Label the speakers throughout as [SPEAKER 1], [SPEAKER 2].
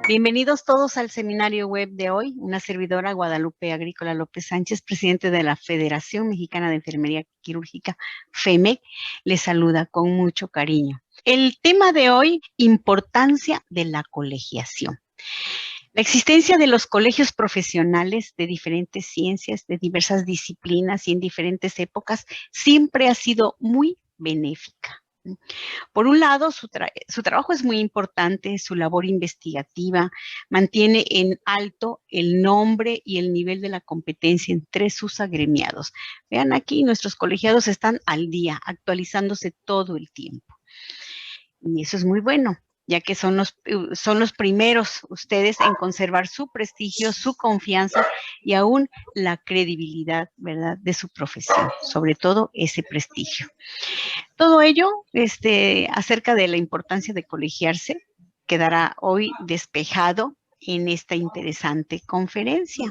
[SPEAKER 1] Bienvenidos todos al seminario web de hoy. Una servidora, Guadalupe Agrícola López Sánchez, presidente de la Federación Mexicana de Enfermería Quirúrgica, FEMEC, les saluda con mucho cariño. El tema de hoy, importancia de la colegiación. La existencia de los colegios profesionales de diferentes ciencias, de diversas disciplinas y en diferentes épocas, siempre ha sido muy benéfica. Por un lado, su trabajo es muy importante, su labor investigativa mantiene en alto el nombre y el nivel de la competencia entre sus agremiados. Vean aquí, nuestros colegiados están al día, actualizándose todo el tiempo. Y eso es muy bueno, ya que son los primeros ustedes en conservar su prestigio, su confianza y aún la credibilidad, ¿verdad?, de su profesión, sobre todo ese prestigio. Todo ello acerca de la importancia de colegiarse quedará hoy despejado en esta interesante conferencia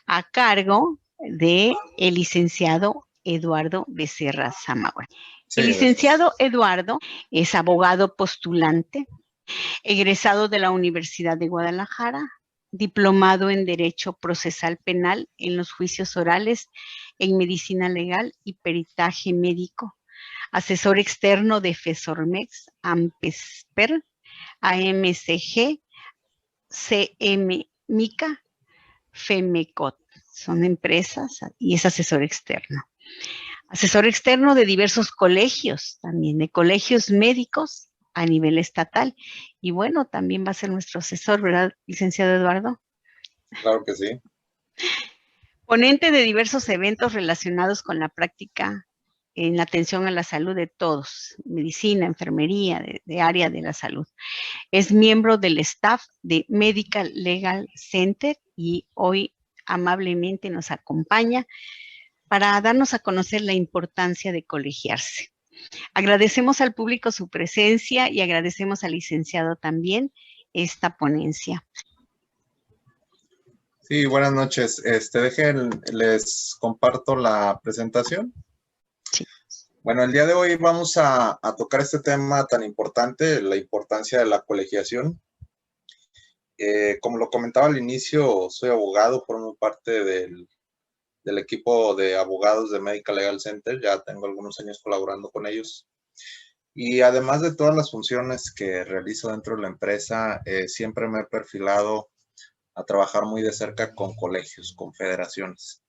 [SPEAKER 1] a cargo de el licenciado Eduardo Becerra Zamora. Sí, el licenciado Eduardo es abogado postulante, egresado de la Universidad de Guadalajara, diplomado en Derecho Procesal Penal en los juicios orales, en Medicina Legal y Peritaje Médico, asesor externo de FESORMEX, AMPESPER, AMCG, CMMICA, FEMECOT. Son empresas y es asesor externo. Asesor externo de diversos colegios, también de colegios médicos a nivel estatal. Y bueno, también va a ser nuestro asesor, ¿verdad, licenciado Eduardo?
[SPEAKER 2] Claro que sí.
[SPEAKER 1] Ponente de diversos eventos relacionados con la práctica en la atención a la salud de todos, medicina, enfermería, de área de la salud. Es miembro del staff de Medical Legal Center y hoy amablemente nos acompaña para darnos a conocer la importancia de colegiarse. Agradecemos al público su presencia y agradecemos al licenciado también esta ponencia.
[SPEAKER 2] Sí, buenas noches. Les comparto la presentación.
[SPEAKER 1] Sí.
[SPEAKER 2] Bueno, el día de hoy vamos a tocar este tema tan importante, la importancia de la colegiación. Como lo comentaba al inicio, soy abogado, formo parte del equipo de abogados de Medical Legal Center, ya tengo algunos años colaborando con ellos. Y además de todas las funciones que realizo dentro de la empresa, siempre me he perfilado a trabajar muy de cerca con colegios, con federaciones.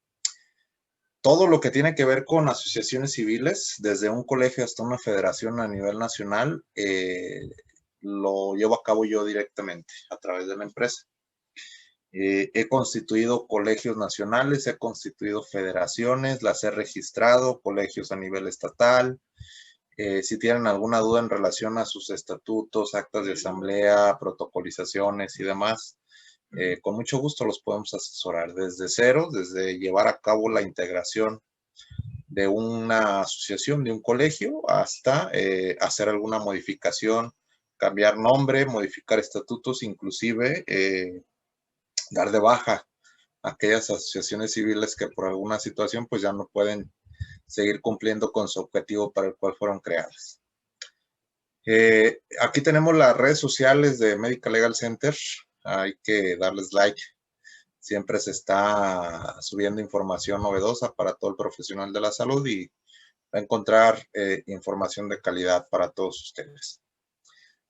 [SPEAKER 2] Todo lo que tiene que ver con asociaciones civiles, desde un colegio hasta una federación a nivel nacional, lo llevo a cabo yo directamente a través de la empresa. He constituido colegios nacionales, he constituido federaciones, las he registrado, colegios a nivel estatal. Si tienen alguna duda en relación a sus estatutos, actas de asamblea, protocolizaciones y demás, con mucho gusto los podemos asesorar desde cero, desde llevar a cabo la integración de una asociación, de un colegio, hasta hacer alguna modificación, cambiar nombre, modificar estatutos, inclusive dar de baja a aquellas asociaciones civiles que por alguna situación pues ya no pueden seguir cumpliendo con su objetivo para el cual fueron creadas. Aquí tenemos las redes sociales de Medical Legal Center. Hay que darles like. Siempre se está subiendo información novedosa para todo el profesional de la salud y va a encontrar información de calidad para todos ustedes.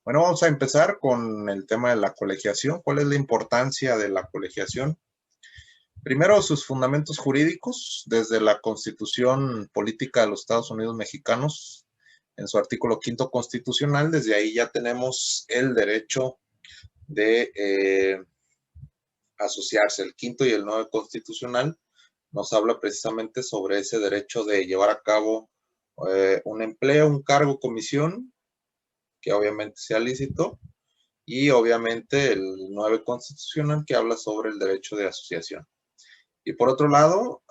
[SPEAKER 2] Bueno, vamos a empezar con el tema de la colegiación. ¿Cuál es la importancia de la colegiación? Primero, sus fundamentos jurídicos, desde la Constitución Política de los Estados Unidos Mexicanos, en su artículo 5º constitucional, desde ahí ya tenemos el derecho de asociarse. El 5º y el 9 constitucional nos habla precisamente sobre ese derecho de llevar a cabo un empleo, un cargo, comisión, que obviamente sea lícito, y obviamente el 9 constitucional que habla sobre el derecho de asociación. Y por otro lado,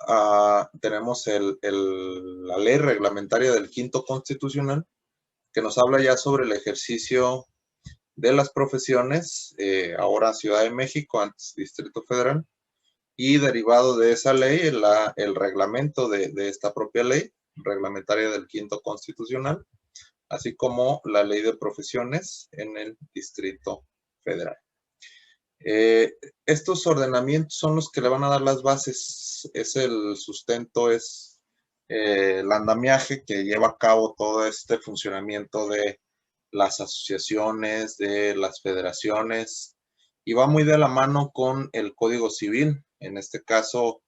[SPEAKER 2] tenemos la ley reglamentaria del 5º constitucional, que nos habla ya sobre el ejercicio de las profesiones, ahora Ciudad de México, antes Distrito Federal, y derivado de esa ley, el reglamento de esta propia ley reglamentaria del 5º constitucional, así como la ley de profesiones en el Distrito Federal. Estos ordenamientos son los que le van a dar las bases, es el sustento, es el andamiaje que lleva a cabo todo este funcionamiento de las asociaciones, de las federaciones, y va muy de la mano con el Código Civil. En este caso,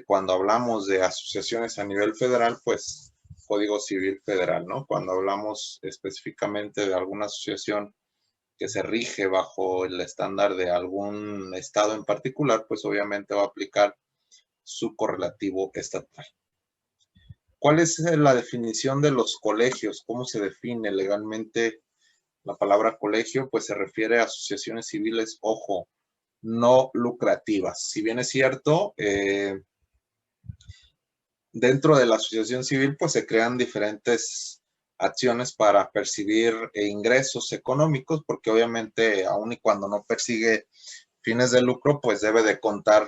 [SPEAKER 2] cuando hablamos de asociaciones a nivel federal, pues Código Civil Federal, ¿no? Cuando hablamos específicamente de alguna asociación que se rige bajo el estándar de algún estado en particular, pues obviamente va a aplicar su correlativo estatal. ¿Cuál es la definición de los colegios? ¿Cómo se define legalmente la palabra colegio? Pues se refiere a asociaciones civiles, ojo, no lucrativas. Si bien es cierto, dentro de la asociación civil, pues se crean diferentes acciones para percibir ingresos económicos, porque obviamente, aun y cuando no persigue fines de lucro, pues debe de contar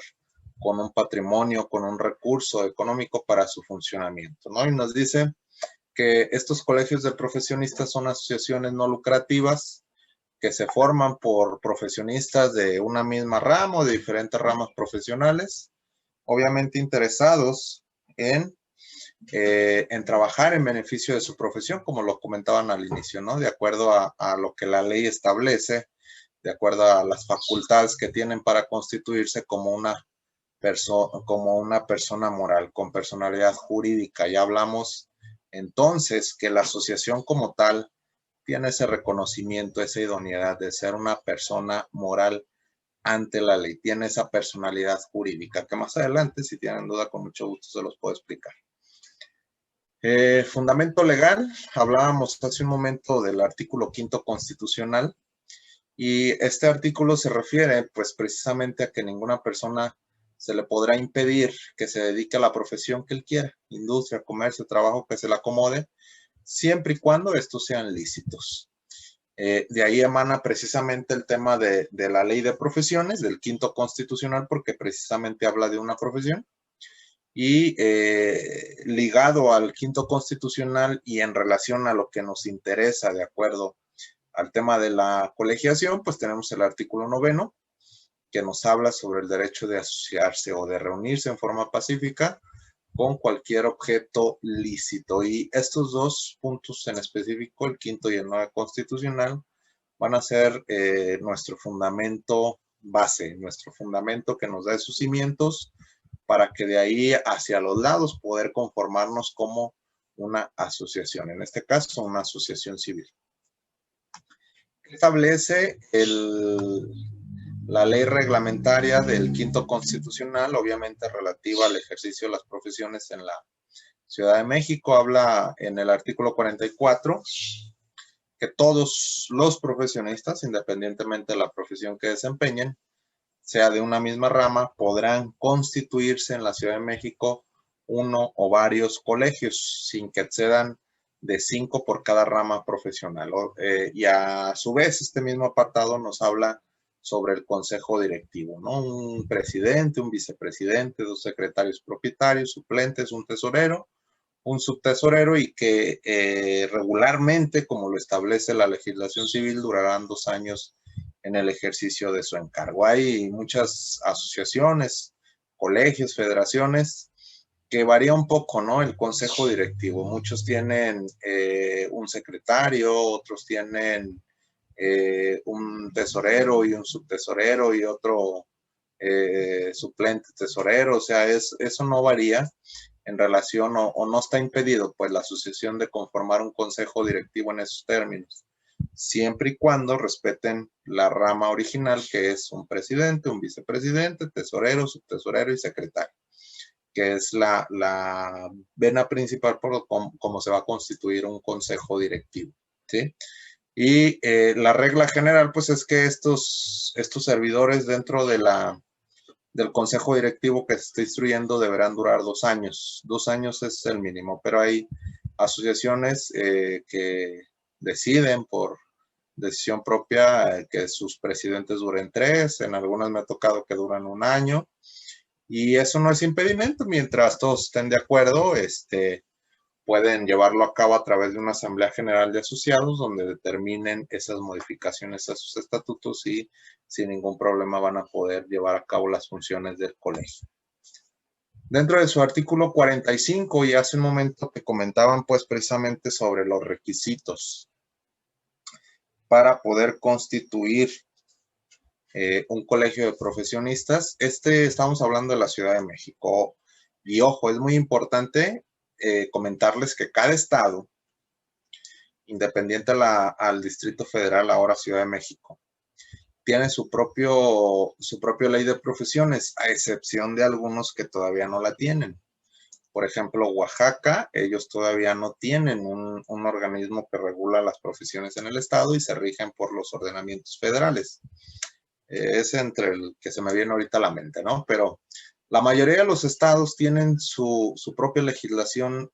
[SPEAKER 2] con un patrimonio, con un recurso económico para su funcionamiento, ¿no? Y nos dice que estos colegios de profesionistas son asociaciones no lucrativas que se forman por profesionistas de una misma rama o de diferentes ramas profesionales, obviamente interesados en trabajar en beneficio de su profesión, como lo comentaban al inicio, ¿no? De acuerdo a lo que la ley establece, de acuerdo a las facultades que tienen para constituirse como una persona moral, con personalidad jurídica. Ya hablamos entonces que la asociación como tal tiene ese reconocimiento, esa idoneidad de ser una persona moral ante la ley, tiene esa personalidad jurídica, que más adelante, si tienen duda, con mucho gusto se los puedo explicar. Fundamento legal, hablábamos hace un momento del artículo 5º constitucional, y este artículo se refiere pues precisamente a que ninguna persona se le podrá impedir que se dedique a la profesión que él quiera, industria, comercio, trabajo que se le acomode, siempre y cuando estos sean lícitos. De ahí emana precisamente el tema de la ley de profesiones, del 5º constitucional, porque precisamente habla de una profesión. Y ligado al 5º constitucional y en relación a lo que nos interesa de acuerdo al tema de la colegiación, pues tenemos el artículo 9º, que nos habla sobre el derecho de asociarse o de reunirse en forma pacífica con cualquier objeto lícito. Y estos dos puntos en específico, el 5º y el 9º constitucional, van a ser nuestro fundamento base, nuestro fundamento que nos da esos cimientos para que de ahí hacia los lados poder conformarnos como una asociación, en este caso una asociación civil. Establece la ley reglamentaria del 5º constitucional, obviamente relativa al ejercicio de las profesiones en la Ciudad de México. Habla en el artículo 44 que todos los profesionistas, independientemente de la profesión que desempeñen, sea de una misma rama, podrán constituirse en la Ciudad de México uno o varios colegios sin que excedan de 5 por cada rama profesional. Y a su vez, este mismo apartado nos habla sobre el consejo directivo, ¿no? Un presidente, un vicepresidente, 2 secretarios propietarios, suplentes, un tesorero, un subtesorero, y que regularmente, como lo establece la legislación civil, durarán 2 años en el ejercicio de su encargo. Hay muchas asociaciones, colegios, federaciones, que varía un poco, ¿no? El consejo directivo. Muchos tienen un secretario, otros tienen un tesorero y un subtesorero y otro suplente tesorero. O sea, eso no varía en relación o no está impedido, pues, la asociación de conformar un consejo directivo en esos términos, siempre y cuando respeten la rama original, que es un presidente, un vicepresidente, tesorero, subtesorero y secretario, que es la vena principal por cómo se va a constituir un consejo directivo, ¿sí? Y la regla general, pues, es que estos servidores dentro de del consejo directivo que se está instruyendo deberán durar 2 años. 2 años es el mínimo, pero hay asociaciones que deciden por decisión propia que sus presidentes duren 3, en algunas me ha tocado que duran 1 año, y eso no es impedimento mientras todos estén de acuerdo, pueden llevarlo a cabo a través de una asamblea general de asociados donde determinen esas modificaciones a sus estatutos y sin ningún problema van a poder llevar a cabo las funciones del colegio. Dentro de su artículo 45, y hace un momento que comentaban pues precisamente sobre los requisitos para poder constituir un colegio de profesionistas. Estamos hablando de la Ciudad de México. Y ojo, es muy importante comentarles que cada estado, independiente al Distrito Federal, ahora Ciudad de México, tiene su propia ley de profesiones, a excepción de algunos que todavía no la tienen. Por ejemplo, Oaxaca, ellos todavía no tienen un organismo que regula las profesiones en el estado y se rigen por los ordenamientos federales. Es entre el que se me viene ahorita a la mente, ¿no? Pero la mayoría de los estados tienen su propia legislación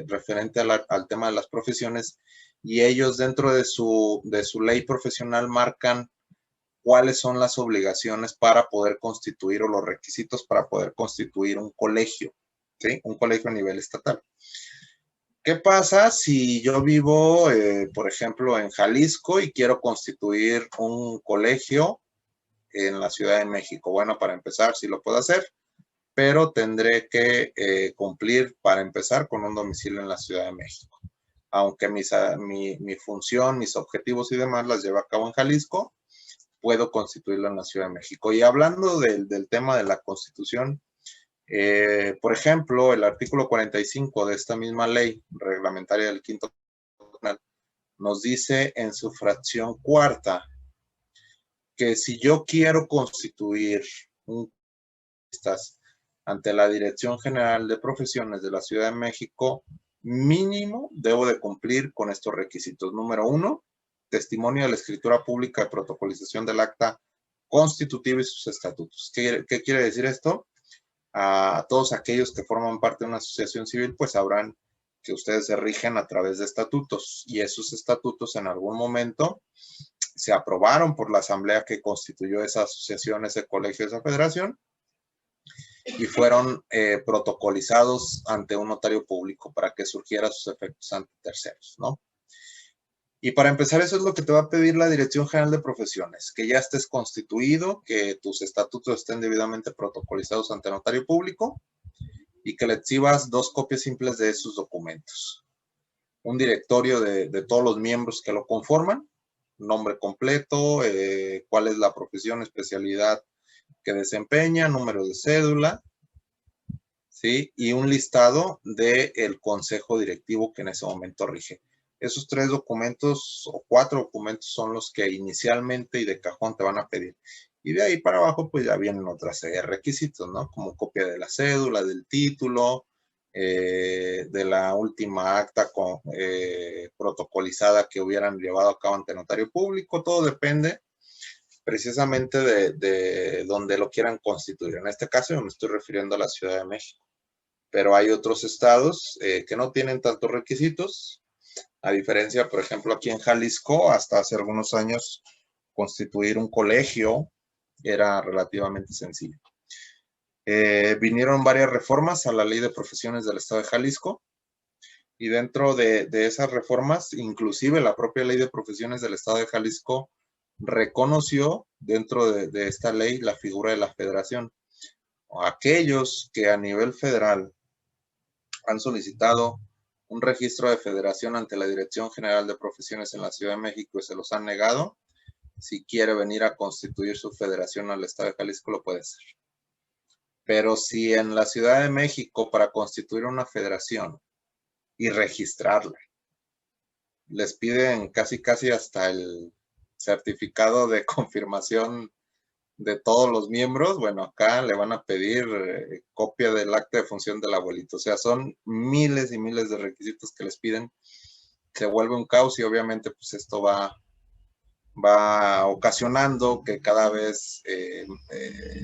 [SPEAKER 2] referente al tema de las profesiones y ellos dentro de su ley profesional marcan cuáles son las obligaciones para poder constituir o los requisitos para poder constituir un colegio, ¿sí? Un colegio a nivel estatal. ¿Qué pasa si yo vivo, por ejemplo, en Jalisco y quiero constituir un colegio en la Ciudad de México? Bueno, para empezar, sí lo puedo hacer, pero tendré que cumplir para empezar con un domicilio en la Ciudad de México. Aunque mi función, mis objetivos y demás las llevo a cabo en Jalisco, puedo constituirlo en la Ciudad de México. Y hablando del tema de la Constitución, por ejemplo, el artículo 45 de esta misma ley reglamentaria del quinto nos dice en su fracción cuarta que si yo quiero constituir un ante la Dirección General de Profesiones de la Ciudad de México, mínimo debo de cumplir con estos requisitos. Número 1, testimonio de la escritura pública de protocolización del acta constitutiva y sus estatutos. ¿Qué quiere decir esto? A todos aquellos que forman parte de una asociación civil, pues sabrán que ustedes se rigen a través de estatutos y esos estatutos en algún momento se aprobaron por la asamblea que constituyó esa asociación, ese colegio, esa federación, y fueron protocolizados ante un notario público para que surgiera sus efectos ante terceros, ¿no? Y para empezar, eso es lo que te va a pedir la Dirección General de Profesiones, que ya estés constituido, que tus estatutos estén debidamente protocolizados ante notario público y que le exhibas 2 copias simples de esos documentos. Un directorio de todos los miembros que lo conforman, nombre completo, cuál es la profesión, especialidad que desempeña, número de cédula, ¿sí? Y un listado del consejo directivo que en ese momento rige. Esos 3 documentos o 4 documentos son los que inicialmente y de cajón te van a pedir. Y de ahí para abajo pues ya vienen otras serie de requisitos, ¿no? Como copia de la cédula, del título, de la última acta protocolizada que hubieran llevado a cabo ante notario público. Todo depende precisamente de donde lo quieran constituir. En este caso yo me estoy refiriendo a la Ciudad de México. Pero hay otros estados que no tienen tantos requisitos. A diferencia, por ejemplo, aquí en Jalisco, hasta hace algunos años, constituir un colegio era relativamente sencillo. Vinieron varias reformas a la Ley de Profesiones del Estado de Jalisco y dentro de esas reformas, inclusive la propia Ley de Profesiones del Estado de Jalisco reconoció dentro de esta ley la figura de la federación. Aquellos que a nivel federal han solicitado un registro de federación ante la Dirección General de Profesiones en la Ciudad de México y se los han negado, si quiere venir a constituir su federación al Estado de Jalisco, lo puede hacer. Pero si en la Ciudad de México, para constituir una federación y registrarla, les piden casi hasta el certificado de confirmación de todos los miembros, bueno, acá le van a pedir copia del acta de función del abuelito. O sea, son miles y miles de requisitos que les piden. Se vuelve un caos y obviamente pues esto va ocasionando que cada vez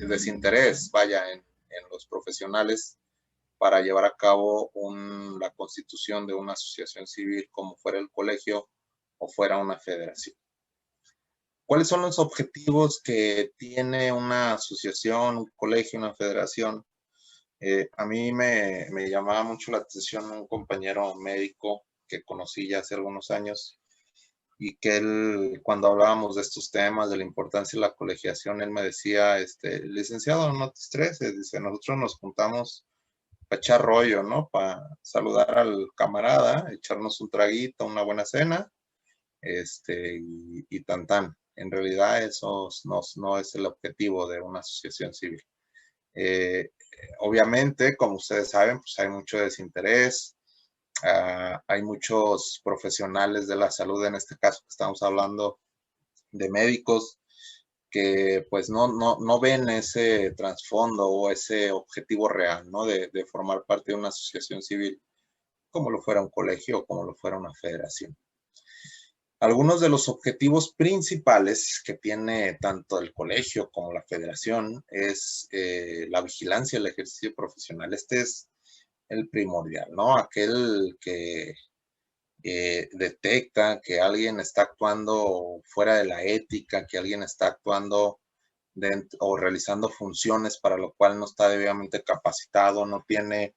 [SPEAKER 2] desinterés vaya en los profesionales para llevar a cabo la constitución de una asociación civil como fuera el colegio o fuera una federación. ¿Cuáles son los objetivos que tiene una asociación, un colegio, una federación? A mí me llamaba mucho la atención un compañero médico que conocí ya hace algunos años y que él, cuando hablábamos de estos temas, de la importancia de la colegiación, él me decía, licenciado, no te estreses, dice, nosotros nos juntamos para echar rollo, ¿no? Para saludar al camarada, echarnos un traguito, una buena cena, y tan tan. En realidad eso no es el objetivo de una asociación civil. Eh, Obviamente, como ustedes saben, pues hay mucho desinterés, hay muchos profesionales de la salud, en este caso que estamos hablando de médicos, que pues no ven ese trasfondo o ese objetivo real, ¿no? De formar parte de una asociación civil, como lo fuera un colegio o como lo fuera una federación. Algunos de los objetivos principales que tiene tanto el colegio como la federación es la vigilancia del ejercicio profesional. Este es el primordial, ¿no? Aquel que detecta que alguien está actuando fuera de la ética, que alguien está actuando o realizando funciones para lo cual no está debidamente capacitado, no tiene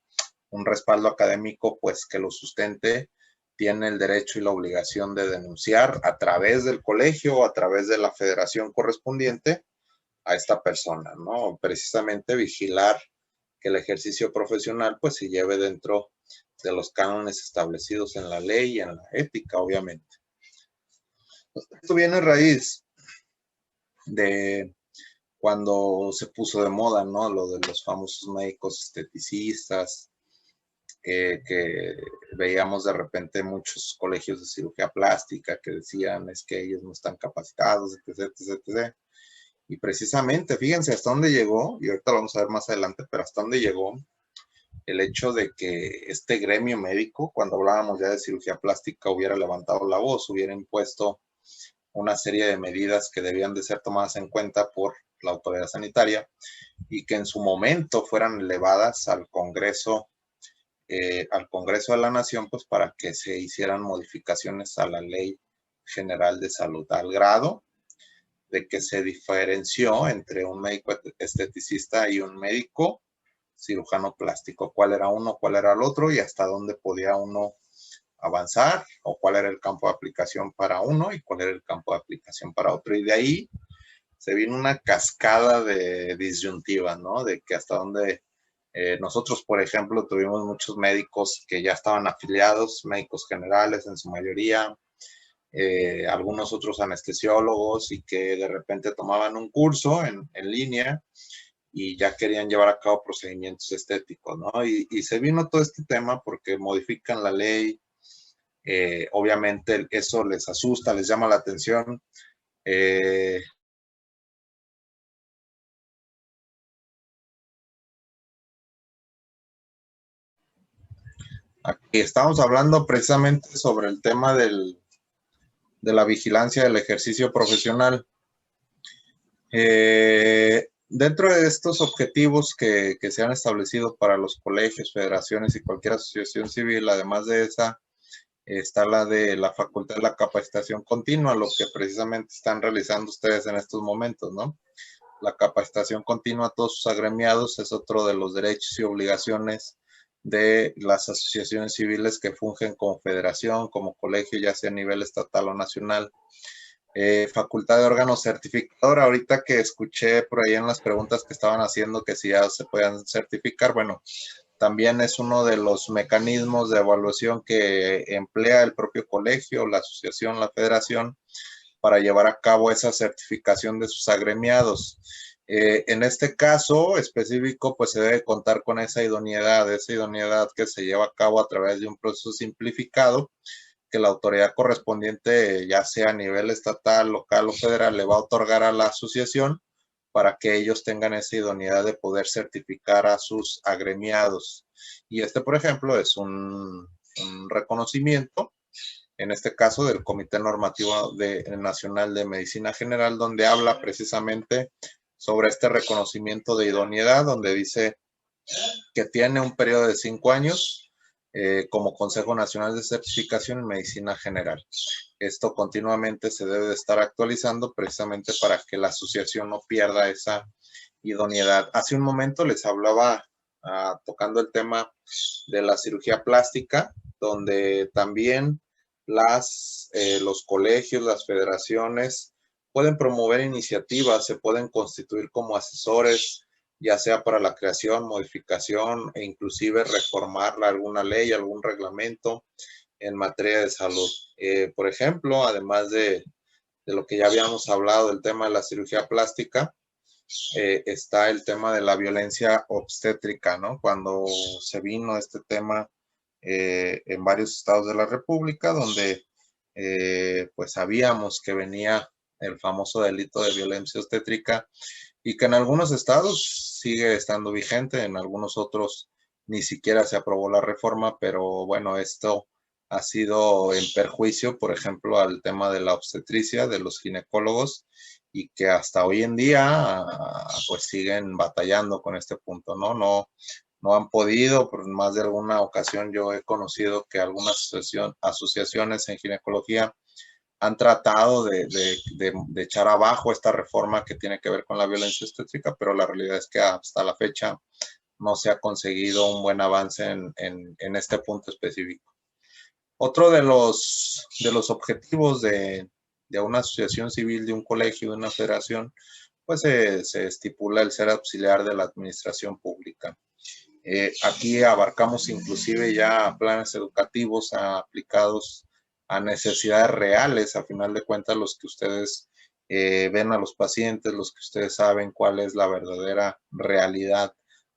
[SPEAKER 2] un respaldo académico pues que lo sustente, tiene el derecho y la obligación de denunciar a través del colegio o a través de la federación correspondiente a esta persona, ¿no? Precisamente vigilar que el ejercicio profesional pues se lleve dentro de los cánones establecidos en la ley y en la ética, obviamente. Esto viene a raíz de cuando se puso de moda, ¿no? Lo de los famosos médicos esteticistas, que veíamos de repente muchos colegios de cirugía plástica que decían es que ellos no están capacitados, etc, etc, etc. Y precisamente, fíjense hasta dónde llegó, y ahorita lo vamos a ver más adelante, pero hasta dónde llegó el hecho de que este gremio médico, cuando hablábamos ya de cirugía plástica, hubiera levantado la voz, hubiera impuesto una serie de medidas que debían de ser tomadas en cuenta por la autoridad sanitaria y que en su momento fueran elevadas al Congreso de la Nación, pues para que se hicieran modificaciones a la Ley General de Salud, al grado de que se diferenció entre un médico esteticista y un médico cirujano plástico, cuál era uno, cuál era el otro y hasta dónde podía uno avanzar o cuál era el campo de aplicación para uno y cuál era el campo de aplicación para otro. Y de ahí se vino una cascada de disyuntivas, ¿no? De que hasta dónde nosotros, por ejemplo, tuvimos muchos médicos que ya estaban afiliados, médicos generales en su mayoría, algunos otros anestesiólogos y que de repente tomaban un curso en línea y ya querían llevar a cabo procedimientos estéticos, ¿no? Y se vino todo este tema porque modifican la ley, obviamente eso les asusta, les llama la atención. Aquí estamos hablando precisamente sobre el tema de la vigilancia del ejercicio profesional. Dentro de estos objetivos que se han establecido para los colegios, federaciones y cualquier asociación civil, además de esa, está la de la facultad de la capacitación continua, lo que precisamente están realizando ustedes en estos momentos, ¿no? La capacitación continua a todos sus agremiados es otro de los derechos y obligaciones de las asociaciones civiles que fungen como federación, como colegio, ya sea a nivel estatal o nacional. Facultad de órgano certificador, ahorita que escuché por ahí en las preguntas que estaban haciendo que si ya se puedan certificar, bueno, también es uno de los mecanismos de evaluación que emplea el propio colegio, la asociación, la federación, para llevar a cabo esa certificación de sus agremiados. En este caso específico, pues se debe contar con esa idoneidad que se lleva a cabo a través de un proceso simplificado que la autoridad correspondiente, ya sea a nivel estatal, local o federal, le va a otorgar a la asociación para que ellos tengan esa idoneidad de poder certificar a sus agremiados. Y por ejemplo, es un reconocimiento, en este caso del Comité Normativo Nacional de Medicina General, donde habla precisamente sobre este reconocimiento de idoneidad, donde dice que tiene un periodo de 5 años como Consejo Nacional de Certificación en Medicina General. Esto continuamente se debe de estar actualizando precisamente para que la asociación no pierda esa idoneidad. Hace un momento les hablaba tocando el tema de la cirugía plástica, donde también los colegios, las federaciones pueden promover iniciativas, se pueden constituir como asesores, ya sea para la creación, modificación e inclusive reformar alguna ley, algún reglamento en materia de salud. Por ejemplo, además de lo que ya habíamos hablado, del tema de la cirugía plástica, está el tema de la violencia obstétrica, ¿no? Cuando se vino este tema en varios estados de la República, donde pues sabíamos que venía el famoso delito de violencia obstétrica y que en algunos estados sigue estando vigente, en algunos otros ni siquiera se aprobó la reforma, pero bueno, esto ha sido en perjuicio, por ejemplo, al tema de la obstetricia, de los ginecólogos, y que hasta hoy en día pues siguen batallando con este punto, ¿no? No han podido, por más de alguna ocasión yo he conocido que algunas asociaciones en ginecología han tratado de echar abajo esta reforma que tiene que ver con la violencia obstétrica, pero la realidad es que hasta la fecha no se ha conseguido un buen avance en este punto específico. Otro de los objetivos de una asociación civil, de un colegio, de una federación, pues se estipula el ser auxiliar de la administración pública. Aquí abarcamos inclusive ya planes educativos aplicados a necesidades reales, a final de cuentas los que ustedes ven a los pacientes, los que ustedes saben cuál es la verdadera realidad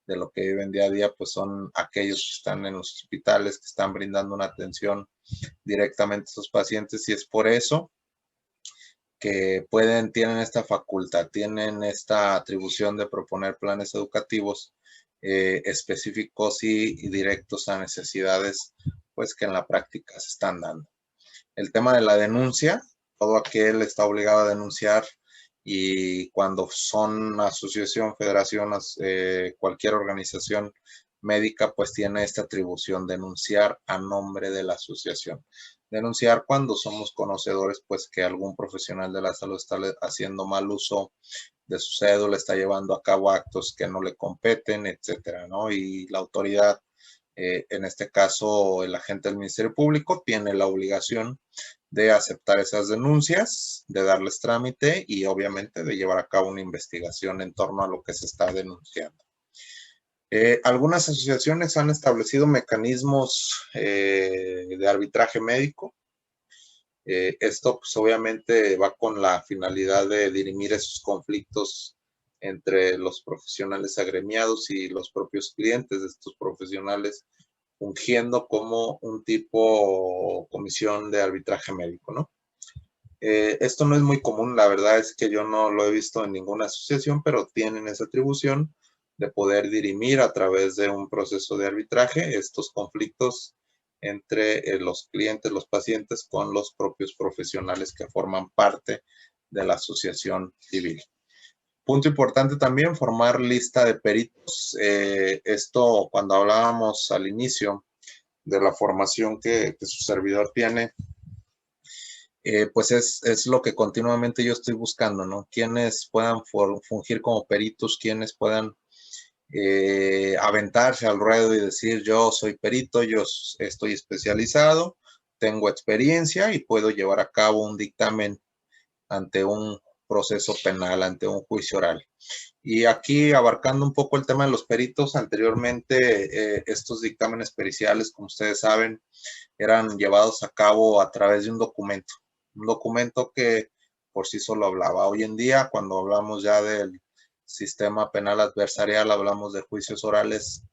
[SPEAKER 2] de lo que viven día a día, pues son aquellos que están en los hospitales, que están brindando una atención directamente a esos pacientes, y es por eso que tienen esta facultad, tienen esta atribución de proponer planes educativos específicos y directos a necesidades pues que en la práctica se están dando. El tema de la denuncia, todo aquel está obligado a denunciar, y cuando son asociación, federación, cualquier organización médica, pues tiene esta atribución, denunciar a nombre de la asociación. Denunciar cuando somos conocedores, pues que algún profesional de la salud está haciendo mal uso de su cédula, está llevando a cabo actos que no le competen, etcétera, ¿no? Y la autoridad, en este caso el agente del Ministerio Público, tiene la obligación de aceptar esas denuncias, de darles trámite y obviamente de llevar a cabo una investigación en torno a lo que se está denunciando. Algunas asociaciones han establecido mecanismos de arbitraje médico. Esto pues obviamente va con la finalidad de dirimir esos conflictos entre los profesionales agremiados y los propios clientes de estos profesionales, fungiendo como un tipo comisión de arbitraje médico, ¿no? Esto no es muy común, la verdad es que yo no lo he visto en ninguna asociación, pero tienen esa atribución de poder dirimir a través de un proceso de arbitraje estos conflictos entre los clientes, los pacientes, con los propios profesionales que forman parte de la asociación civil. Punto importante también, formar lista de peritos. Esto, cuando hablábamos al inicio de la formación que su servidor tiene, pues es lo que continuamente yo estoy buscando, ¿no? Quienes puedan fungir como peritos, quienes puedan aventarse al ruedo y decir: yo soy perito, yo estoy especializado, tengo experiencia y puedo llevar a cabo un dictamen ante un proceso penal, ante un juicio oral. Y aquí, abarcando un poco el tema de los peritos, anteriormente estos dictámenes periciales, como ustedes saben, eran llevados a cabo a través de un documento que por sí solo hablaba. Hoy en día, cuando hablamos ya del sistema penal adversarial, hablamos de juicios orales,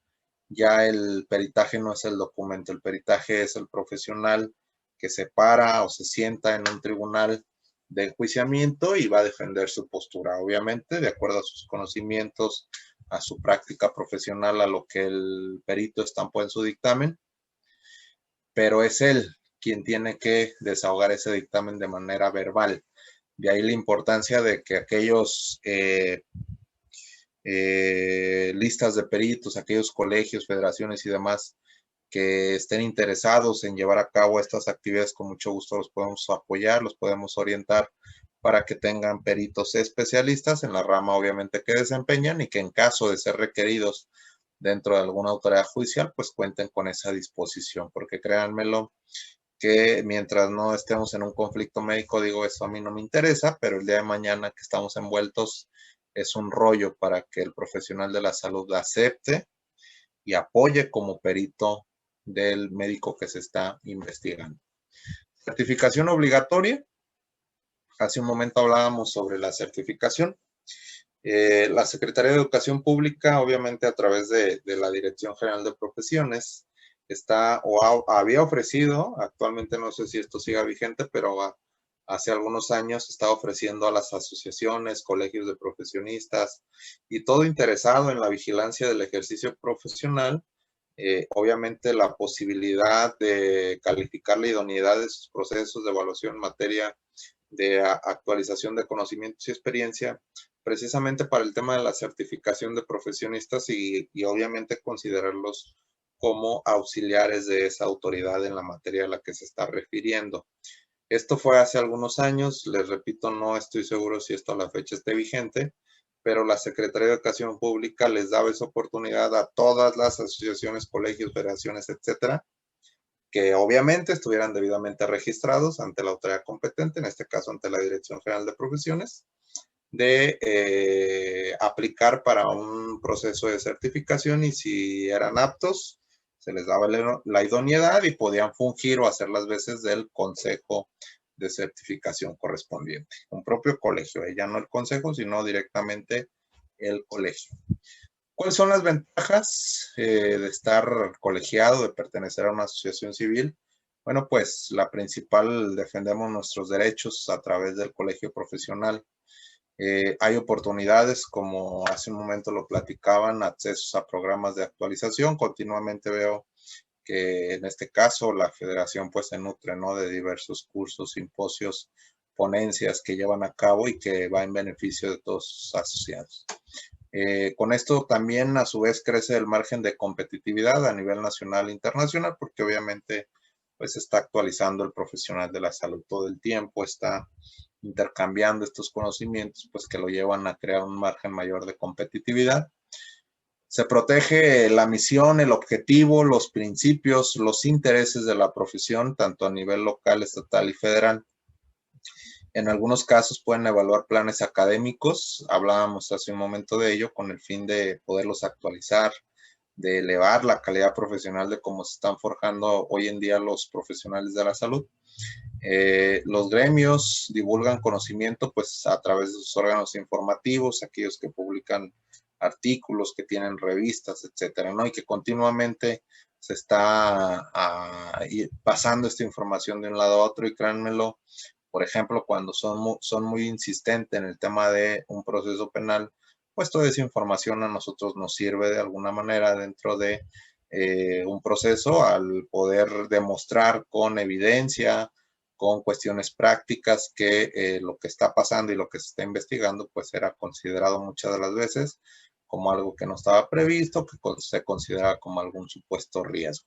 [SPEAKER 2] ya el peritaje no es el documento, el peritaje es el profesional que se para o se sienta en un tribunal de enjuiciamiento y va a defender su postura, obviamente, de acuerdo a sus conocimientos, a su práctica profesional, a lo que el perito estampó en su dictamen, pero es él quien tiene que desahogar ese dictamen de manera verbal. De ahí la importancia de que aquellos listas de peritos, aquellos colegios, federaciones y demás que estén interesados en llevar a cabo estas actividades, con mucho gusto los podemos apoyar, los podemos orientar para que tengan peritos especialistas en la rama obviamente que desempeñan, y que en caso de ser requeridos dentro de alguna autoridad judicial, pues cuenten con esa disposición, porque créanmelo que mientras no estemos en un conflicto médico, digo, eso a mí no me interesa, pero el día de mañana que estamos envueltos es un rollo para que el profesional de la salud la acepte y apoye como perito del médico que se está investigando. Certificación obligatoria. Hace un momento hablábamos sobre la certificación. La Secretaría de Educación Pública, obviamente a través de la Dirección General de Profesiones, había ofrecido, actualmente no sé si esto siga vigente, pero hace algunos años estaba ofreciendo a las asociaciones, colegios de profesionistas y todo interesado en la vigilancia del ejercicio profesional, obviamente la posibilidad de calificar la idoneidad de sus procesos de evaluación en materia de actualización de conocimientos y experiencia, precisamente para el tema de la certificación de profesionistas y obviamente considerarlos como auxiliares de esa autoridad en la materia a la que se está refiriendo. Esto fue hace algunos años, les repito, no estoy seguro si esto a la fecha esté vigente, pero la Secretaría de Educación Pública les daba esa oportunidad a todas las asociaciones, colegios, federaciones, etcétera, que obviamente estuvieran debidamente registrados ante la autoridad competente, en este caso ante la Dirección General de Profesiones, de aplicar para un proceso de certificación y si eran aptos, se les daba la idoneidad y podían fungir o hacer las veces del consejo de certificación correspondiente. Un propio colegio, ya no el consejo, sino directamente el colegio. ¿Cuáles son las ventajas de estar colegiado, de pertenecer a una asociación civil? Bueno, pues la principal, defendemos nuestros derechos a través del colegio profesional. Hay oportunidades, como hace un momento lo platicaban, accesos a programas de actualización. Continuamente veo que en este caso la federación pues se nutre, ¿no?, de diversos cursos, simposios, ponencias que llevan a cabo y que va en beneficio de todos sus asociados. Con esto también a su vez crece el margen de competitividad a nivel nacional e internacional, porque obviamente pues está actualizando el profesional de la salud todo el tiempo, está intercambiando estos conocimientos, pues que lo llevan a crear un margen mayor de competitividad. Se protege la misión, el objetivo, los principios, los intereses de la profesión, tanto a nivel local, estatal y federal. En algunos casos pueden evaluar planes académicos, hablábamos hace un momento de ello, con el fin de poderlos actualizar, de elevar la calidad profesional de cómo se están forjando hoy en día los profesionales de la salud. Los gremios divulgan conocimiento pues a través de sus órganos informativos, aquellos que publican artículos, que tienen revistas, etcétera, ¿no? Y que continuamente se está pasando esta información de un lado a otro y créanmelo, por ejemplo, cuando son muy insistentes en el tema de un proceso penal, pues toda esa información a nosotros nos sirve de alguna manera dentro de un proceso al poder demostrar con evidencia, con cuestiones prácticas que lo que está pasando y lo que se está investigando pues era considerado muchas de las veces como algo que no estaba previsto, que se considera como algún supuesto riesgo.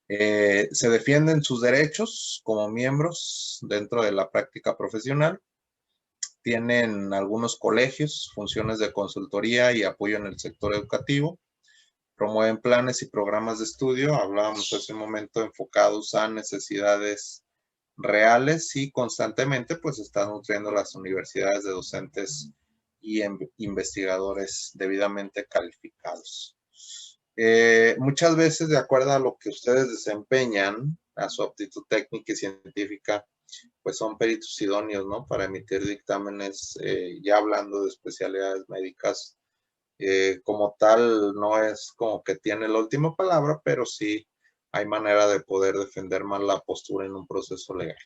[SPEAKER 2] Se defienden sus derechos como miembros dentro de la práctica profesional. Tienen algunos colegios funciones de consultoría y apoyo en el sector educativo. Promueven planes y programas de estudio, hablábamos hace un momento, enfocados a necesidades reales y constantemente pues están nutriendo las universidades de docentes y investigadores debidamente calificados. Muchas veces, de acuerdo a lo que ustedes desempeñan, a su aptitud técnica y científica, pues son peritos idóneos, ¿no?, para emitir dictámenes, ya hablando de especialidades médicas. Como tal, no es como que tiene la última palabra, pero sí hay manera de poder defender más la postura en un proceso legal.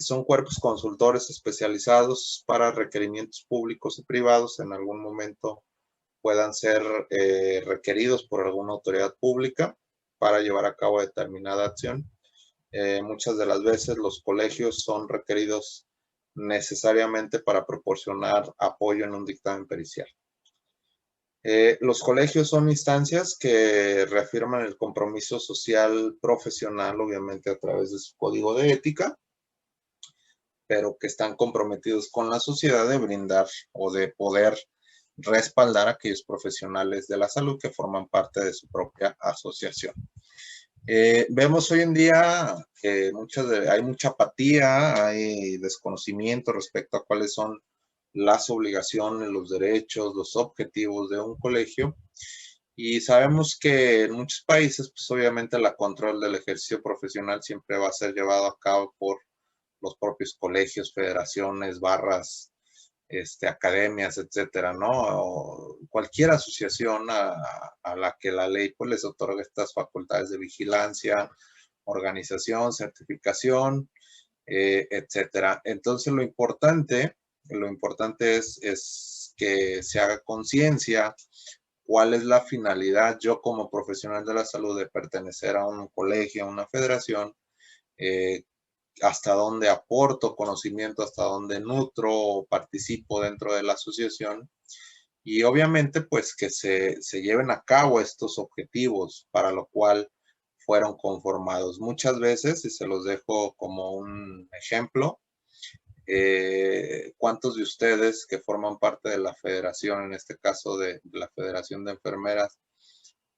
[SPEAKER 2] Son cuerpos consultores especializados para requerimientos públicos y privados. En algún momento puedan ser requeridos por alguna autoridad pública para llevar a cabo determinada acción. Muchas de las veces los colegios son requeridos necesariamente para proporcionar apoyo en un dictamen pericial. Los colegios son instancias que reafirman el compromiso social profesional, obviamente a través de su código de ética, pero que están comprometidos con la sociedad de brindar o de poder respaldar a aquellos profesionales de la salud que forman parte de su propia asociación. Vemos hoy en día que hay mucha apatía, hay desconocimiento respecto a cuáles son las obligaciones, los derechos, los objetivos de un colegio. Y sabemos que en muchos países, pues obviamente la control del ejercicio profesional siempre va a ser llevado a cabo por los propios colegios, federaciones, barras, academias, etcétera, ¿no? O cualquier asociación a la que la ley pues les otorga estas facultades de vigilancia, organización, certificación, etcétera. Entonces lo importante es que se haga conciencia cuál es la finalidad yo como profesional de la salud de pertenecer a un colegio, a una federación, hasta dónde aporto conocimiento, hasta dónde nutro o participo dentro de la asociación y obviamente pues que se lleven a cabo estos objetivos para lo cual fueron conformados. Muchas veces, y se los dejo como un ejemplo, ¿cuántos de ustedes que forman parte de la federación, en este caso de la Federación de Enfermeras,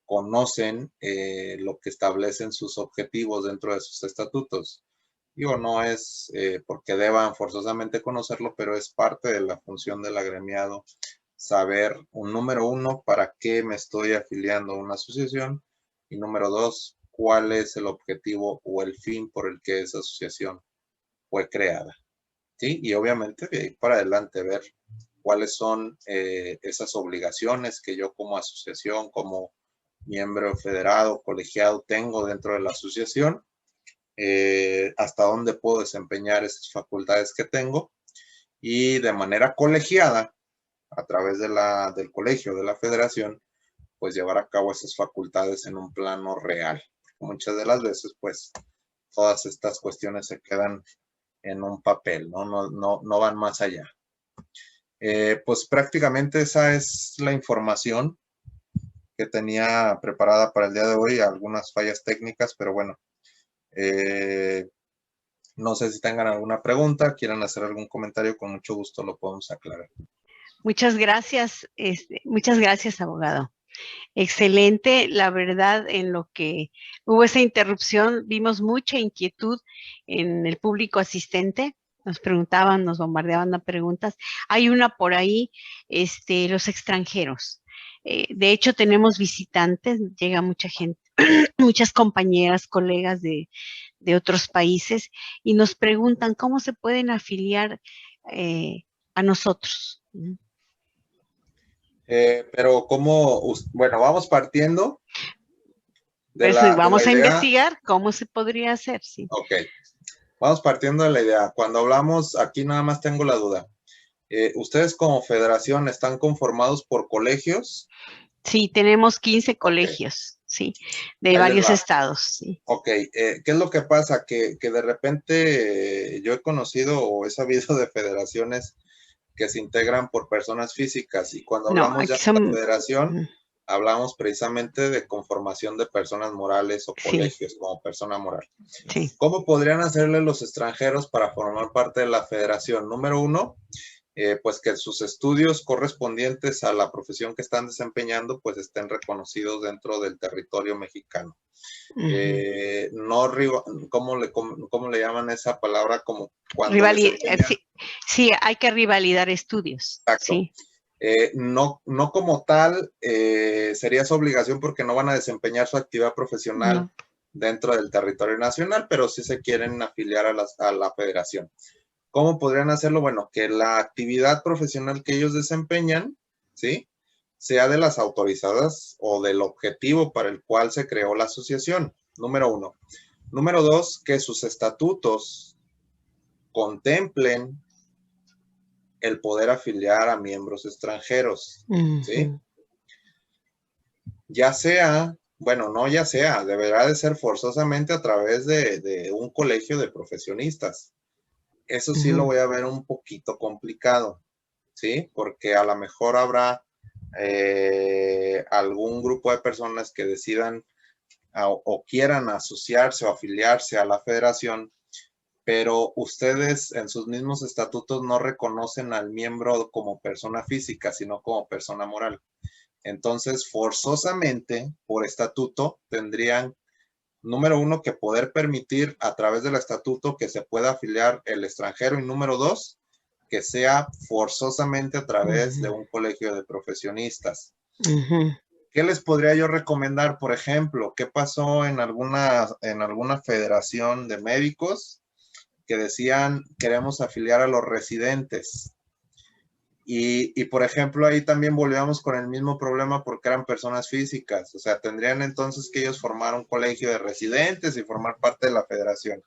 [SPEAKER 2] conocen lo que establecen sus objetivos dentro de sus estatutos? Digo, no es porque deban forzosamente conocerlo, pero es parte de la función del agremiado saber, número uno, para qué me estoy afiliando a una asociación y número dos, cuál es el objetivo o el fin por el que esa asociación fue creada. ¿Sí? Y obviamente de ahí para adelante ver cuáles son esas obligaciones que yo como asociación, como miembro federado, colegiado, tengo dentro de la asociación, hasta dónde puedo desempeñar esas facultades que tengo y de manera colegiada, a través del colegio, de la federación, pues llevar a cabo esas facultades en un plano real. Muchas de las veces, pues, todas estas cuestiones se quedan en un papel, no van más allá. Pues prácticamente esa es la información que tenía preparada para el día de hoy, algunas fallas técnicas, pero bueno, no sé si tengan alguna pregunta, quieran hacer algún comentario, con mucho gusto lo podemos aclarar.
[SPEAKER 1] Muchas gracias, abogado. Excelente, la verdad, en lo que hubo esa interrupción, vimos mucha inquietud en el público asistente. Nos preguntaban, nos bombardeaban de preguntas. Hay una por ahí, los extranjeros. De hecho, tenemos visitantes, llega mucha gente, muchas compañeras, colegas de otros países y nos preguntan cómo se pueden afiliar a nosotros.
[SPEAKER 2] Pero bueno, vamos partiendo de
[SPEAKER 1] Pues
[SPEAKER 2] la
[SPEAKER 1] vamos a
[SPEAKER 2] idea.
[SPEAKER 1] investigar cómo se podría hacer, sí.
[SPEAKER 2] Ok, vamos partiendo de la idea. Cuando hablamos, aquí nada más tengo la duda. ¿Ustedes como federación están conformados por colegios?
[SPEAKER 1] Sí, tenemos 15 colegios, sí, de varios estados, sí.
[SPEAKER 2] Ok, ¿qué es lo que pasa? Que de repente yo he conocido o he sabido de federaciones que se integran por personas físicas y cuando hablamos ya de la federación, hablamos precisamente de conformación de personas morales o colegios como persona moral.
[SPEAKER 1] Sí.
[SPEAKER 2] ¿Cómo podrían hacerle los extranjeros para formar parte de la federación? Número uno, pues que sus estudios correspondientes a la profesión que están desempeñando pues estén reconocidos dentro del territorio mexicano. ¿Cómo le llaman esa palabra? Como cuando
[SPEAKER 1] sí, hay que rivalidar estudios.
[SPEAKER 2] Exacto.
[SPEAKER 1] Sí.
[SPEAKER 2] No como tal sería su obligación porque no van a desempeñar su actividad profesional dentro del territorio nacional, pero sí se quieren afiliar a la federación. ¿Cómo podrían hacerlo? Bueno, que la actividad profesional que ellos desempeñan, ¿sí?, sea de las autorizadas o del objetivo para el cual se creó la asociación, número uno. Número dos, que sus estatutos contemplen el poder afiliar a miembros extranjeros, ¿sí? Ya sea, bueno, no ya sea, deberá de ser forzosamente a través de un colegio de profesionistas. Eso sí lo voy a ver un poquito complicado, ¿sí? Porque a lo mejor habrá algún grupo de personas que decidan o quieran asociarse o afiliarse a la federación pero ustedes en sus mismos estatutos no reconocen al miembro como persona física, sino como persona moral. Entonces, forzosamente, por estatuto, tendrían, número uno, que poder permitir a través del estatuto que se pueda afiliar el extranjero, y número dos, que sea forzosamente a través de un colegio de profesionistas. ¿Qué les podría yo recomendar? Por ejemplo, ¿qué pasó en alguna federación de médicos que decían queremos afiliar a los residentes? Y por ejemplo, ahí también volvíamos con el mismo problema porque eran personas físicas. O sea, tendrían entonces que ellos formar un colegio de residentes y formar parte de la federación.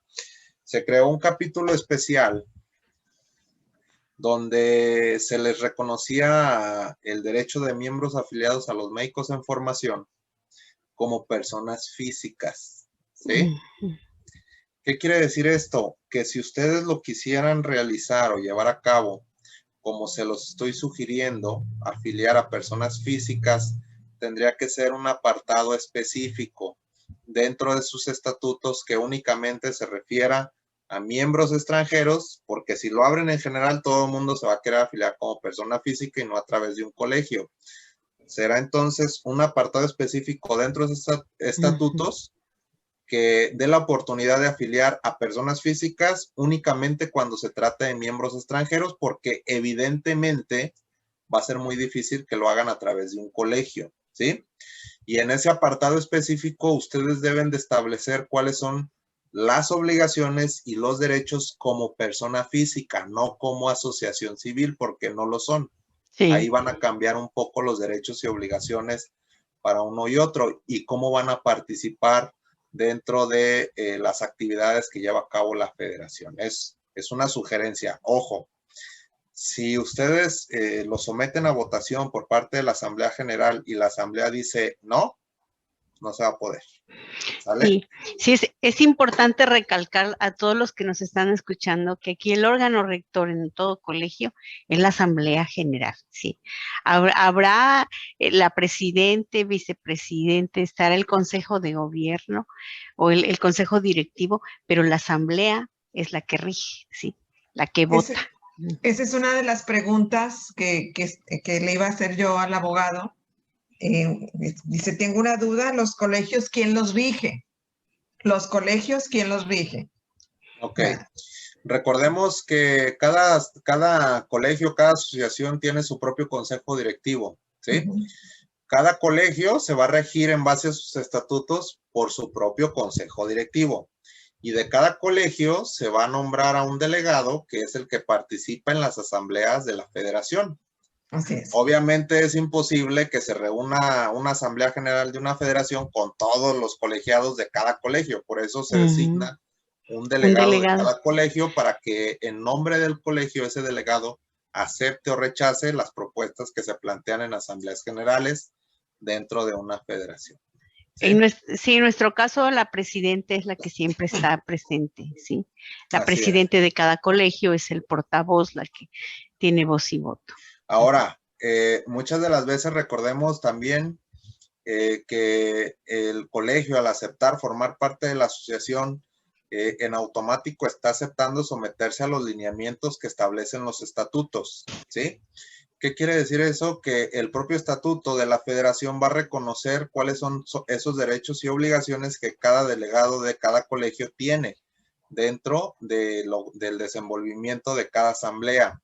[SPEAKER 2] Se creó un capítulo especial donde se les reconocía el derecho de miembros afiliados a los médicos en formación como personas físicas, ¿sí? ¿Qué quiere decir esto? Que si ustedes lo quisieran realizar o llevar a cabo, como se los estoy sugiriendo, afiliar a personas físicas, tendría que ser un apartado específico dentro de sus estatutos que únicamente se refiera a miembros extranjeros, porque si lo abren en general, todo el mundo se va a querer afiliar como persona física y no a través de un colegio. Será entonces un apartado específico dentro de esos estatutos que dé la oportunidad de afiliar a personas físicas únicamente cuando se trate de miembros extranjeros, porque evidentemente va a ser muy difícil que lo hagan a través de un colegio, ¿sí? Y en ese apartado específico ustedes deben de establecer cuáles son las obligaciones y los derechos como persona física, no como asociación civil, porque no lo son. Sí. Ahí van a cambiar un poco los derechos y obligaciones para uno y otro, y cómo van a participar dentro de las actividades que lleva a cabo la federación. Es una sugerencia. Ojo, si ustedes lo someten a votación por parte de la Asamblea General y la Asamblea dice no, no se va a poder. ¿Sale?
[SPEAKER 1] Sí, es importante recalcar a todos los que nos están escuchando que aquí el órgano rector en todo colegio es la Asamblea General, sí. Habrá la presidente, vicepresidente, estará el Consejo de Gobierno o el Consejo Directivo, pero la Asamblea es la que rige, sí, la que vota.
[SPEAKER 3] Esa es una de las preguntas que le iba a hacer yo al abogado. Dice, tengo una duda, ¿los colegios quién los rige? ¿Los colegios quién los rige?
[SPEAKER 2] Ok. Recordemos que cada colegio, cada asociación tiene su propio consejo directivo, ¿sí? Cada colegio se va a regir en base a sus estatutos por su propio consejo directivo. Y de cada colegio se va a nombrar a un delegado que es el que participa en las asambleas de la federación.
[SPEAKER 3] Así es.
[SPEAKER 2] Obviamente es imposible que se reúna una asamblea general de una federación con todos los colegiados de cada colegio. Por eso se designa un delegado de cada colegio para que en nombre del colegio ese delegado acepte o rechace las propuestas que se plantean en asambleas generales dentro de una federación.
[SPEAKER 1] ¿Sí? En nuestro caso, la presidenta es la que siempre está presente, ¿sí? La presidenta de cada colegio es el portavoz, la que tiene voz y voto.
[SPEAKER 2] Ahora, muchas de las veces recordemos también que el colegio, al aceptar formar parte de la asociación, en automático está aceptando someterse a los lineamientos que establecen los estatutos, ¿sí? ¿Qué quiere decir eso? Que el propio estatuto de la federación va a reconocer cuáles son esos derechos y obligaciones que cada delegado de cada colegio tiene dentro del desenvolvimiento de cada asamblea.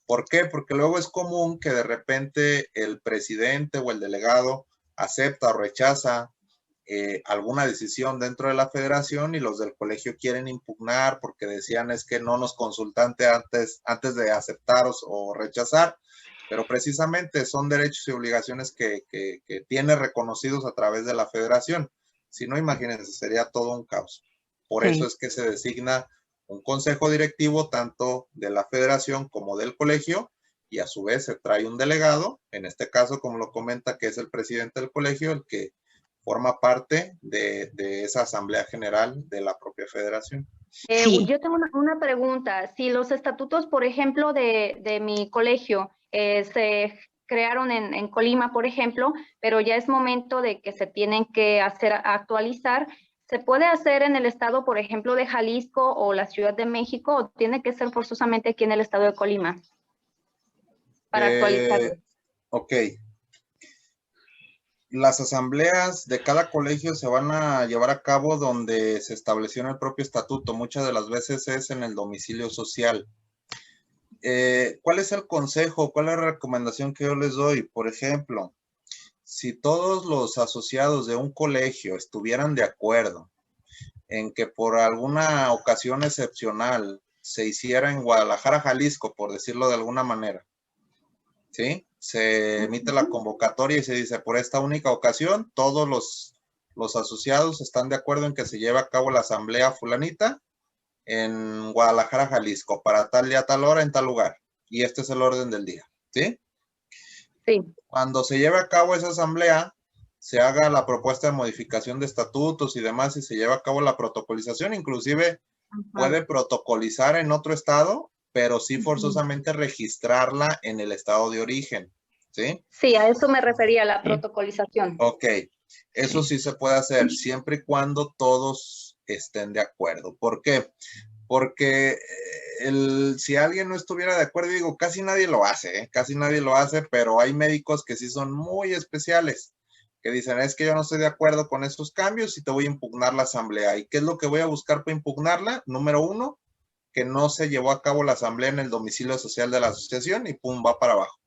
[SPEAKER 2] ¿Por qué? Porque luego es común que de repente el presidente o el delegado acepta o rechaza alguna decisión dentro de la federación y los del colegio quieren impugnar porque decían es que no nos consultaste antes de aceptar o rechazar, pero precisamente son derechos y obligaciones que tiene reconocidos a través de la federación. Si no, imagínense, sería todo un caos. Por eso es que se designa un consejo directivo tanto de la federación como del colegio y a su vez se trae un delegado, en este caso, como lo comenta, que es el presidente del colegio, el que forma parte de esa asamblea general de la propia federación.
[SPEAKER 4] Yo tengo una pregunta. Si los estatutos, por ejemplo, de mi colegio se crearon en Colima, por ejemplo, pero ya es momento de que se tienen que actualizar, ¿Se puede hacer en el estado, por ejemplo, de Jalisco o la Ciudad de México, o tiene que ser forzosamente aquí en el estado de Colima para actualizarlo?
[SPEAKER 2] Ok. Las asambleas de cada colegio se van a llevar a cabo donde se estableció en el propio estatuto. Muchas de las veces es en el domicilio social. ¿Cuál es el consejo? ¿Cuál es la recomendación que yo les doy? Por ejemplo, si todos los asociados de un colegio estuvieran de acuerdo en que por alguna ocasión excepcional se hiciera en Guadalajara, Jalisco, por decirlo de alguna manera, ¿sí? Se emite la convocatoria y se dice, por esta única ocasión, todos los asociados están de acuerdo en que se lleve a cabo la asamblea fulanita en Guadalajara, Jalisco, para tal día, tal hora, en tal lugar. Y este es el orden del día, ¿sí?
[SPEAKER 4] Sí.
[SPEAKER 2] Cuando se lleve a cabo esa asamblea, se haga la propuesta de modificación de estatutos y demás, y se lleva a cabo la protocolización, inclusive puede protocolizar en otro estado, pero sí forzosamente registrarla en el estado de origen, ¿sí?
[SPEAKER 4] Sí, a eso me refería, la protocolización.
[SPEAKER 2] Ok, eso sí se puede hacer siempre y cuando todos estén de acuerdo. ¿Por qué? Porque si alguien no estuviera de acuerdo, digo, casi nadie lo hace, ¿eh? Casi nadie lo hace, pero hay médicos que sí son muy especiales, que dicen, es que yo no estoy de acuerdo con esos cambios y te voy a impugnar la asamblea. ¿Y qué es lo que voy a buscar para impugnarla? Número 1, que no se llevó a cabo la asamblea en el domicilio social de la asociación y pum, va para abajo.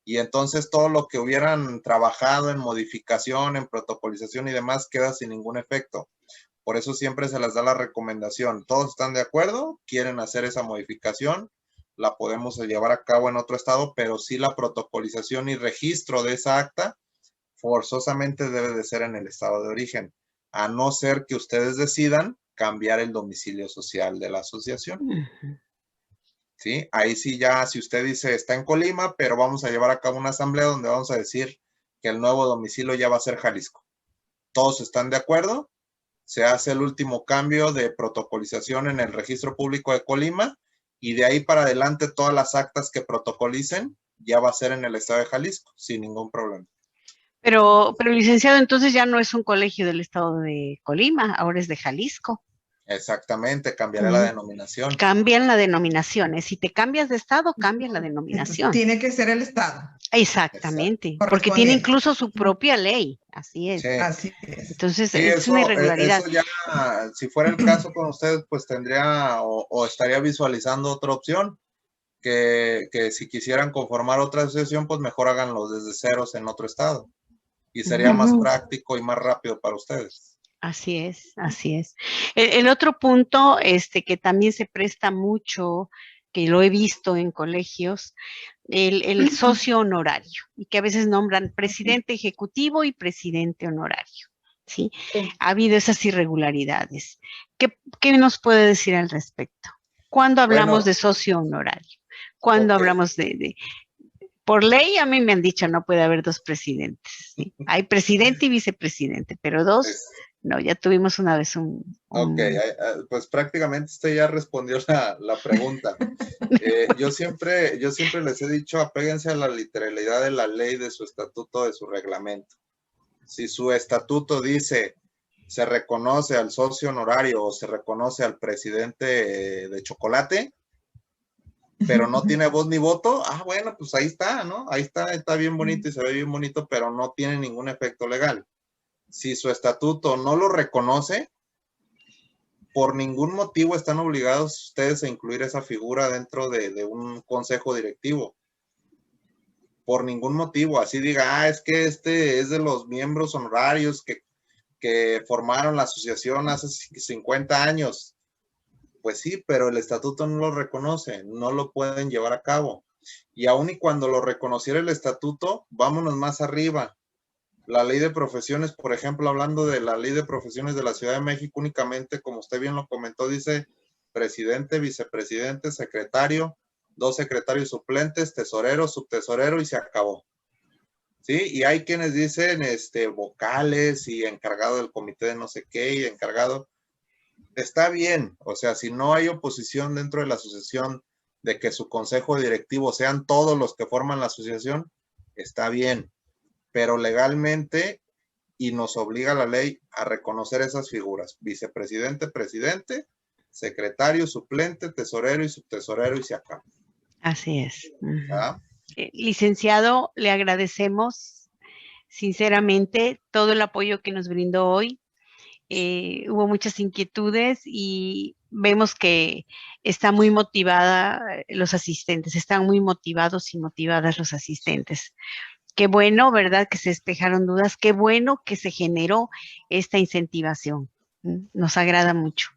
[SPEAKER 2] Y entonces todo lo que hubieran trabajado en modificación, en protocolización y demás queda sin ningún efecto. Por eso siempre se les da la recomendación. Todos están de acuerdo, quieren hacer esa modificación, la podemos llevar a cabo en otro estado, pero sí la protocolización y registro de esa acta forzosamente debe de ser en el estado de origen, a no ser que ustedes decidan cambiar el domicilio social de la asociación. ¿Sí? Ahí sí ya, si usted dice, está en Colima, pero vamos a llevar a cabo una asamblea donde vamos a decir que el nuevo domicilio ya va a ser Jalisco. Todos están de acuerdo, se hace el último cambio de protocolización en el registro público de Colima y de ahí para adelante todas las actas que protocolicen ya va a ser en el estado de Jalisco, sin ningún problema.
[SPEAKER 1] Pero licenciado, entonces ya no es un colegio del estado de Colima, ahora es de Jalisco.
[SPEAKER 2] Exactamente, cambiará la denominación.
[SPEAKER 1] Cambian la denominación. Si te cambias de estado, cambias la denominación.
[SPEAKER 3] Tiene que ser el estado.
[SPEAKER 1] Exactamente, porque tiene incluso su propia ley, así es.
[SPEAKER 2] Sí.
[SPEAKER 3] Así es.
[SPEAKER 1] Entonces,
[SPEAKER 2] sí,
[SPEAKER 1] es una irregularidad.
[SPEAKER 2] Eso ya, si fuera el caso con ustedes, pues tendría o estaría visualizando otra opción, que si quisieran conformar otra asociación, pues mejor háganlo desde ceros en otro estado. Y sería más práctico y más rápido para ustedes.
[SPEAKER 1] Así es, así es. El otro punto, que también se presta mucho, que lo he visto en colegios, el socio honorario, y que a veces nombran presidente ejecutivo y presidente honorario, ¿sí? Ha habido esas irregularidades. ¿Qué nos puede decir al respecto? ¿Cuándo hablamos de socio honorario? ¿Cuándo hablamos por ley? A mí me han dicho no puede haber dos presidentes, ¿sí? Hay presidente y vicepresidente, pero dos... No, ya tuvimos una vez
[SPEAKER 2] Ok, pues prácticamente usted ya respondió la pregunta. Yo siempre les he dicho, apéguense a la literalidad de la ley, de su estatuto, de su reglamento. Si su estatuto dice, se reconoce al socio honorario o se reconoce al presidente de chocolate, pero no tiene voz ni voto, bueno, pues ahí está, ¿no? Ahí está bien bonito y se ve bien bonito, pero no tiene ningún efecto legal. Si su estatuto no lo reconoce, por ningún motivo están obligados ustedes a incluir esa figura dentro de un consejo directivo. Por ningún motivo. Así diga, es que este es de los miembros honorarios que formaron la asociación hace 50 años. Pues sí, pero el estatuto no lo reconoce, no lo pueden llevar a cabo. Y aun y cuando lo reconociera el estatuto, vámonos más arriba. La ley de profesiones, por ejemplo, hablando de la ley de profesiones de la Ciudad de México, únicamente, como usted bien lo comentó, dice presidente, vicepresidente, secretario, 2 secretarios suplentes, tesorero, subtesorero y se acabó. ¿Sí? Y hay quienes dicen vocales y encargado del comité de no sé qué y encargado. Está bien, o sea, si no hay oposición dentro de la asociación de que su consejo directivo sean todos los que forman la asociación, está bien. Pero legalmente y nos obliga la ley a reconocer esas figuras: vicepresidente, presidente, secretario, suplente, tesorero y subtesorero, y se acaba.
[SPEAKER 1] Así es.
[SPEAKER 2] ¿Ya?
[SPEAKER 1] Licenciado, le agradecemos sinceramente todo el apoyo que nos brindó hoy. Hubo muchas inquietudes y vemos que está muy motivada los asistentes, están muy motivados y motivadas los asistentes. Qué bueno, ¿verdad? Que se despejaron dudas, qué bueno que se generó esta incentivación. Nos agrada mucho.